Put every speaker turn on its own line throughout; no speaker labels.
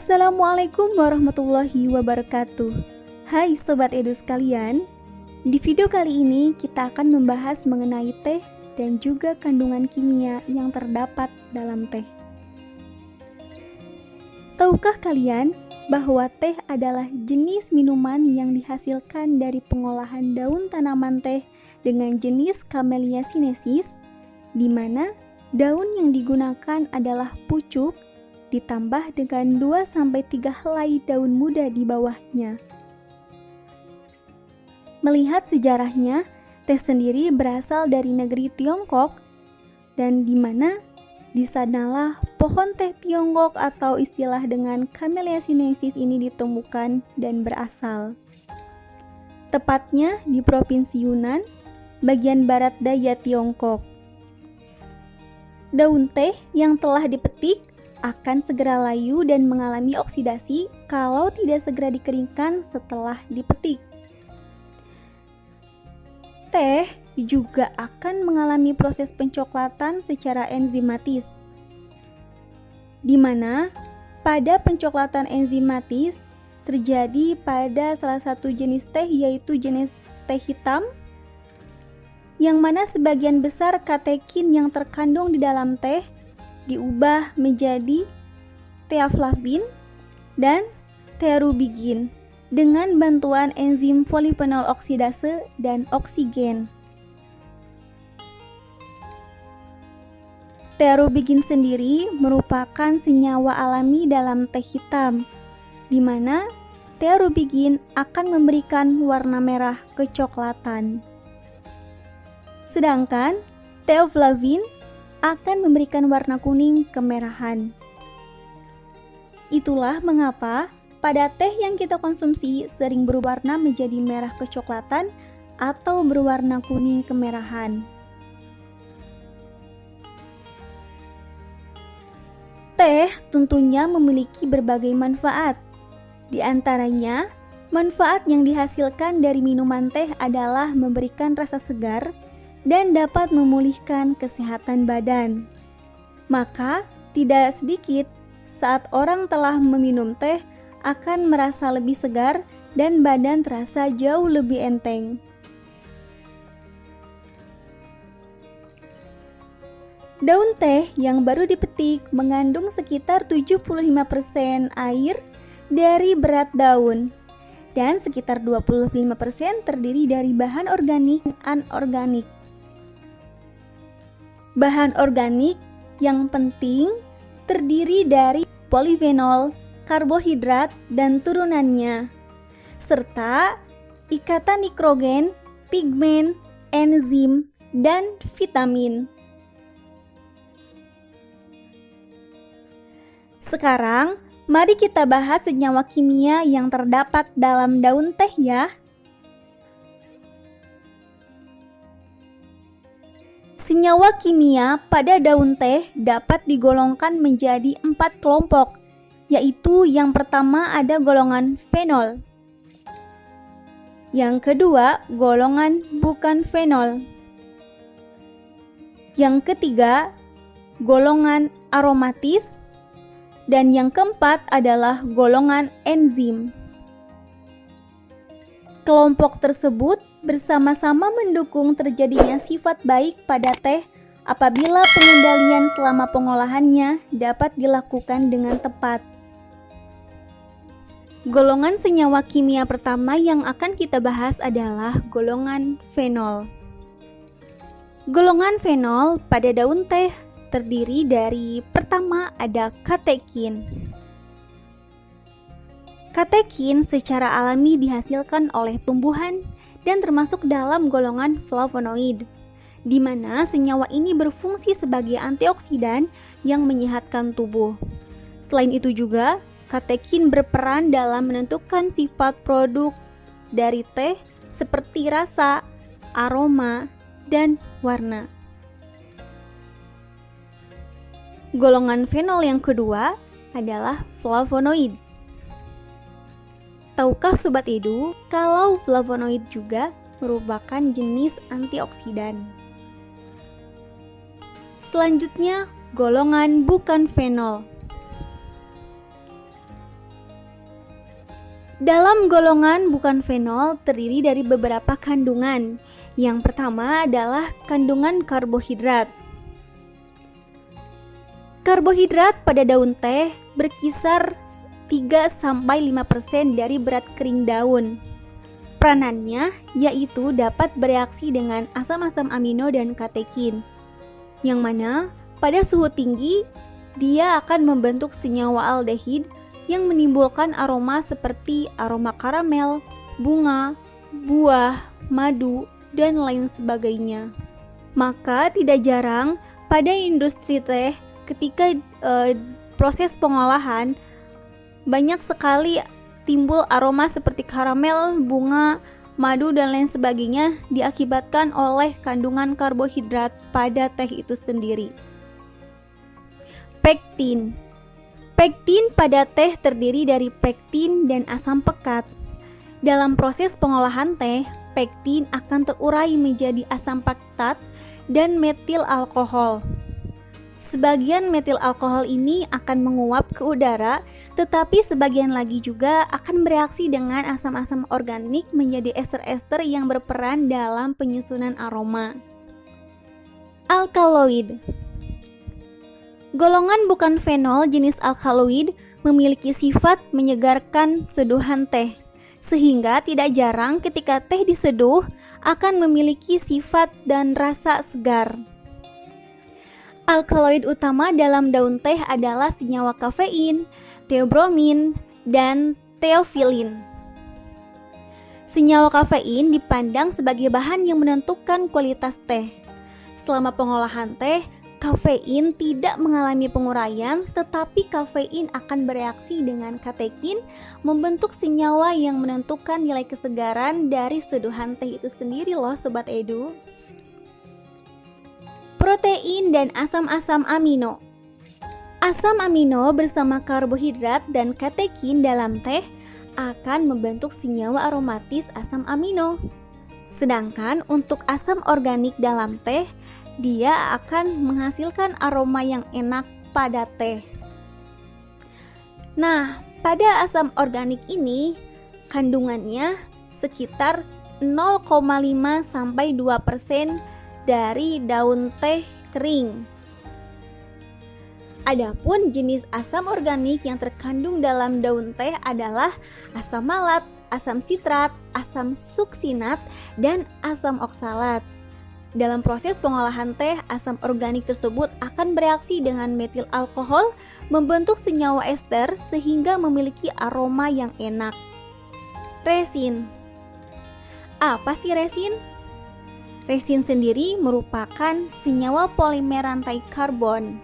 Assalamualaikum warahmatullahi wabarakatuh. Hai Sobat Edu sekalian, di video kali ini kita akan membahas mengenai teh dan juga kandungan kimia yang terdapat dalam teh. Tahukah kalian bahwa teh adalah jenis minuman yang dihasilkan dari pengolahan daun tanaman teh dengan jenis Camellia sinensis, di mana daun yang digunakan adalah pucuk ditambah dengan 2-3 helai daun muda di bawahnya. Melihat sejarahnya, teh sendiri berasal dari negeri Tiongkok, dan di mana di sanalah pohon teh Tiongkok atau istilah dengan Camellia sinensis ini ditemukan dan berasal. Tepatnya di Provinsi Yunnan, bagian barat daya Tiongkok. Daun teh yang telah dipetik akan segera layu dan mengalami oksidasi kalau tidak segera dikeringkan setelah dipetik. Teh juga akan mengalami proses pencoklatan secara enzimatis, di mana pada pencoklatan enzimatis terjadi pada salah satu jenis teh, yaitu jenis teh hitam, yang mana sebagian besar katekin yang terkandung di dalam teh diubah menjadi theaflavin dan terubigin dengan bantuan enzim polifenol oksidase dan oksigen. Terubigin sendiri merupakan senyawa alami dalam teh hitam, di mana terubigin akan memberikan warna merah kecoklatan. Sedangkan theaflavin akan memberikan warna kuning kemerahan. Itulah mengapa pada teh yang kita konsumsi sering berwarna menjadi merah kecoklatan atau berwarna kuning kemerahan. Teh tentunya memiliki berbagai manfaat. Di antaranya, manfaat yang dihasilkan dari minuman teh adalah memberikan rasa segar dan dapat memulihkan kesehatan badan. Maka, tidak sedikit saat orang telah meminum teh akan merasa lebih segar dan badan terasa jauh lebih enteng. Daun teh yang baru dipetik mengandung sekitar 75% air dari berat daun dan sekitar 25% terdiri dari bahan organik dan anorganik. Bahan organik yang penting terdiri dari polifenol, karbohidrat, dan turunannya, serta ikatan nitrogen, pigmen, enzim, dan vitamin. Sekarang, mari kita bahas senyawa kimia yang terdapat dalam daun teh ya. Senyawa kimia pada daun teh dapat digolongkan menjadi 4 kelompok, yaitu yang pertama ada golongan fenol, yang kedua golongan bukan fenol, yang ketiga golongan aromatis, dan yang keempat adalah golongan enzim. Kelompok tersebut bersama-sama mendukung terjadinya sifat baik pada teh apabila pengendalian selama pengolahannya dapat dilakukan dengan tepat. Golongan senyawa kimia pertama yang akan kita bahas adalah golongan fenol. Golongan fenol pada daun teh terdiri dari pertama ada katekin. Katekin secara alami dihasilkan oleh tumbuhan dan termasuk dalam golongan flavonoid, di mana senyawa ini berfungsi sebagai antioksidan yang menyehatkan tubuh. Selain itu juga, katekin berperan dalam menentukan sifat produk dari teh seperti rasa, aroma, dan warna. Golongan fenol yang kedua adalah flavonoid. Tahukah Sobat Edu, kalau flavonoid juga merupakan jenis antioksidan. Selanjutnya, golongan bukan fenol. Dalam golongan bukan fenol terdiri dari beberapa kandungan. Yang pertama adalah kandungan karbohidrat. Karbohidrat pada daun teh berkisar 3-5% dari berat kering daun. Peranannya yaitu dapat bereaksi dengan asam-asam amino dan katekin, yang mana pada suhu tinggi dia akan membentuk senyawa aldehid yang menimbulkan aroma seperti aroma karamel, bunga, buah, madu, dan lain sebagainya. Maka tidak jarang pada industri teh ketika proses pengolahan banyak sekali timbul aroma seperti karamel, bunga, madu, dan lain sebagainya diakibatkan oleh kandungan karbohidrat pada teh itu sendiri. Pektin. Pektin pada teh terdiri dari pektin dan asam pekat. Dalam proses pengolahan teh, pektin akan terurai menjadi asam pektat dan metil alkohol. Sebagian metil alkohol ini akan menguap ke udara, tetapi sebagian lagi juga akan bereaksi dengan asam-asam organik menjadi ester-ester yang berperan dalam penyusunan aroma. Alkaloid. Golongan bukan fenol jenis alkaloid memiliki sifat menyegarkan seduhan teh, sehingga tidak jarang ketika teh diseduh akan memiliki sifat dan rasa segar. Alkaloid utama dalam daun teh adalah senyawa kafein, theobromin, dan theophylline. Senyawa kafein dipandang sebagai bahan yang menentukan kualitas teh. Selama pengolahan teh, kafein tidak mengalami penguraian, tetapi kafein akan bereaksi dengan katekin membentuk senyawa yang menentukan nilai kesegaran dari seduhan teh itu sendiri loh Sobat Edu. Protein dan asam-asam amino. Asam amino bersama karbohidrat dan katekin dalam teh akan membentuk senyawa aromatis asam amino. Sedangkan untuk asam organik dalam teh, dia akan menghasilkan aroma yang enak pada teh. Nah, pada asam organik ini kandungannya sekitar 0,5-2% dari daun teh kering. Adapun jenis asam organik yang terkandung dalam daun teh adalah asam malat, asam sitrat, asam suksinat, dan asam oksalat. Dalam proses pengolahan teh, asam organik tersebut akan bereaksi dengan metil alkohol membentuk senyawa ester sehingga memiliki aroma yang enak. Resin. Apa sih resin? Resin sendiri merupakan senyawa polimer rantai karbon,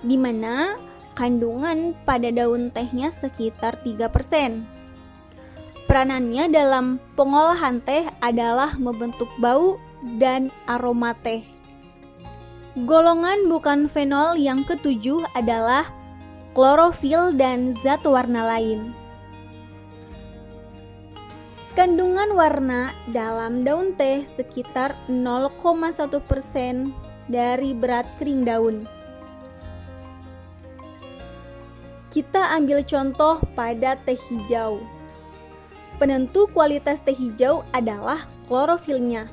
di mana kandungan pada daun tehnya sekitar 3%. Peranannya dalam pengolahan teh adalah membentuk bau dan aroma teh. Golongan bukan fenol yang ketujuh adalah klorofil dan zat warna lain. Kandungan warna dalam daun teh sekitar 0,1% dari berat kering daun. Kita ambil contoh pada teh hijau. Penentu kualitas teh hijau adalah klorofilnya,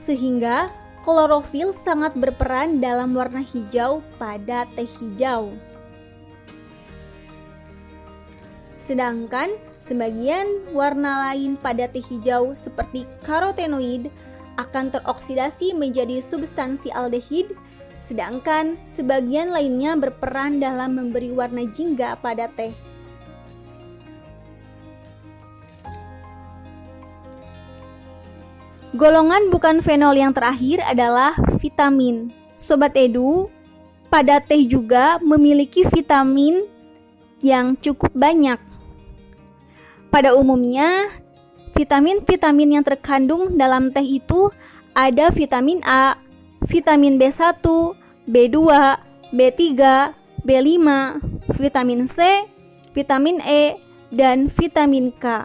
sehingga klorofil sangat berperan dalam warna hijau pada teh hijau. Sedangkan sebagian warna lain pada teh hijau seperti karotenoid akan teroksidasi menjadi substansi aldehid, sedangkan sebagian lainnya berperan dalam memberi warna jingga pada teh. Golongan bukan fenol yang terakhir adalah vitamin. Sobat Edu, pada teh juga memiliki vitamin yang cukup banyak. Pada umumnya, vitamin-vitamin yang terkandung dalam teh itu ada vitamin A, vitamin B1, B2, B3, B5, vitamin C, vitamin E, dan vitamin K.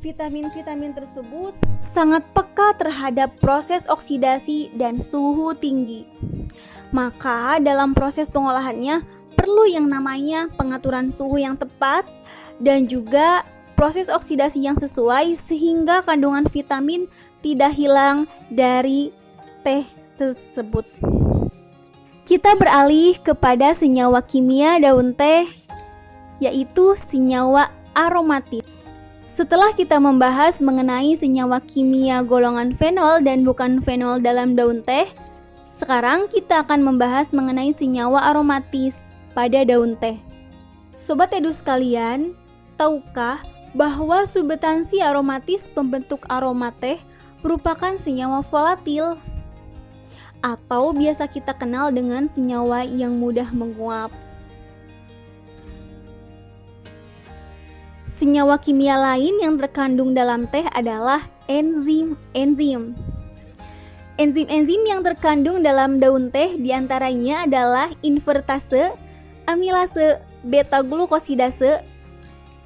Vitamin-vitamin tersebut sangat peka terhadap proses oksidasi dan suhu tinggi. Maka dalam proses pengolahannya perlu yang namanya pengaturan suhu yang tepat dan juga proses oksidasi yang sesuai sehingga kandungan vitamin tidak hilang dari teh tersebut. Kita beralih kepada senyawa kimia daun teh, yaitu senyawa aromatis. Setelah kita membahas mengenai senyawa kimia golongan fenol dan bukan fenol dalam daun teh, sekarang kita akan membahas mengenai senyawa aromatis pada daun teh. Sobat Edu sekalian, tahukah bahwa substansi aromatis pembentuk aroma teh merupakan senyawa volatil atau biasa kita kenal dengan senyawa yang mudah menguap. Senyawa kimia lain yang terkandung dalam teh adalah enzim-enzim. Enzim-enzim yang terkandung dalam daun teh diantaranya adalah invertase, amilase, beta-glukosidase,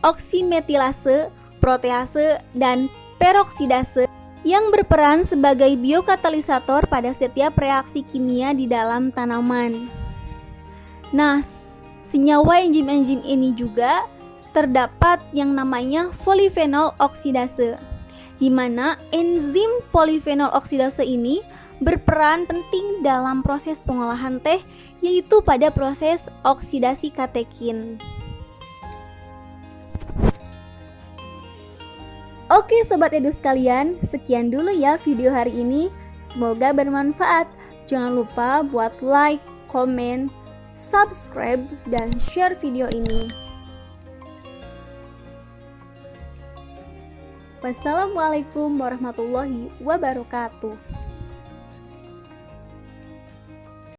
oksimetilase, protease, dan peroksidase yang berperan sebagai biokatalisator pada setiap reaksi kimia di dalam tanaman. Nah, senyawa enzim-enzim ini juga terdapat yang namanya polifenol oksidase, di mana enzim polifenol oksidase ini berperan penting dalam proses pengolahan teh, yaitu pada proses oksidasi katekin. Oke Sobat Edu sekalian, sekian dulu ya video hari ini. Semoga bermanfaat. Jangan lupa buat like, komen, subscribe, dan share video ini. Wassalamualaikum warahmatullahi wabarakatuh.